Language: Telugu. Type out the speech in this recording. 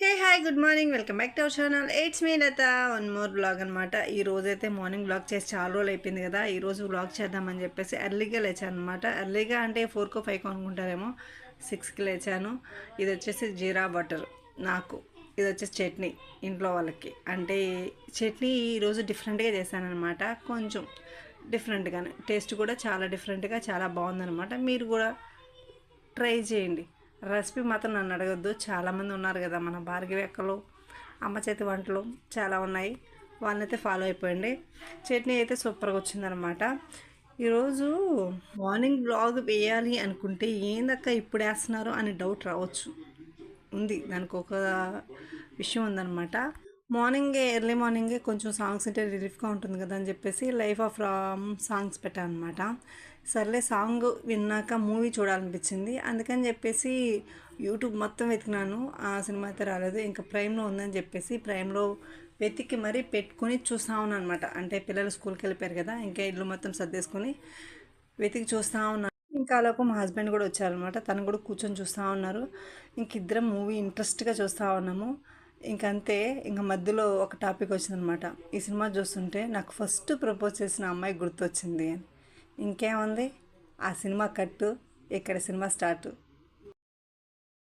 Hey hi good morning welcome back to our channel. It's me Latha one more blog అనమాట. ఈ రోజు అయితే మార్నింగ్ బ్లాగ్ చేసి చాలా రోజులు అయిపోయింది కదా. ఈ రోజు బ్లాగ్ చేద్దామని చెప్పేసి ఎర్లీగా లేచాను అనమాట. ఎర్లీగా అంటే 4కో 5కో అనుకుంటారేమో, 6కి లేచాను. ఇది వచ్చేసి జీరా బటర్ నాకు, ఇది వచ్చేసి చట్నీ ఇంట్లో వాళ్ళకి. అంటే చట్నీ ఈరోజు డిఫరెంట్గా చేశాను అనమాట. కొంచెం డిఫరెంట్గానే, టేస్ట్ కూడా చాలా డిఫరెంట్గా చాలా బాగుందనమాట. మీరు కూడా ట్రై చేయండి. రెసిపీ మాత్రం నన్ను అడగొద్దు. చాలామంది ఉన్నారు కదా మన భార్గవి అక్కలు, అమ్మ చేతి వంటలు చాలా ఉన్నాయి, వాళ్ళనైతే ఫాలో అయిపోయండి. చట్నీ అయితే సూపర్గా వచ్చిందనమాట. ఈరోజు మార్నింగ్ బ్లాగ్ వేయాలి అనుకుంటే ఏందక్క ఇప్పుడు వేస్తున్నారు అని డౌట్ రావచ్చు. ఉంది దానికి ఒక విషయం ఉందన్నమాట. మార్నింగే ఎర్లీ మార్నింగే కొంచెం సాంగ్స్ అంటే రిలీఫ్గా ఉంటుంది కదా అని చెప్పేసి లైఫ్ ఆఫ్ రామ్ సాంగ్స్ పెట్టాను అనమాట. సర్లే సాంగ్ విన్నాక మూవీ చూడాలనిపించింది, అందుకని చెప్పేసి యూట్యూబ్ మొత్తం వెతికినాను. ఆ సినిమా అయితే రాలేదు. ఇంకా ప్రైమ్లో ఉందని చెప్పేసి ప్రైమ్లో వెతికి మరీ పెట్టుకొని చూస్తూ ఉన్నాను అనమాట. అంటే పిల్లలు స్కూల్కి వెళ్ళిపోయారు కదా, ఇంకా ఇల్లు మొత్తం సర్దేసుకొని వెతికి చూస్తూ ఉన్నాను. ఇంకా లోపు మా హస్బెండ్ కూడా వచ్చారనమాట. తను కూడా కూర్చొని చూస్తూ ఉన్నారు. ఇంక ఇద్దరం మూవీ ఇంట్రెస్ట్గా చూస్తూ ఉన్నాము. ఇంకంతే. ఇంకా మధ్యలో ఒక టాపిక్ వచ్చిందనమాట. ఈ సినిమా చూస్తుంటే నాకు ఫస్ట్ ప్రపోజ్ చేసిన అమ్మాయి గుర్తొచ్చింది అని. ఇంకేముంది, ఆ సినిమా కట్టు, ఇక్కడ సినిమా స్టార్ట్.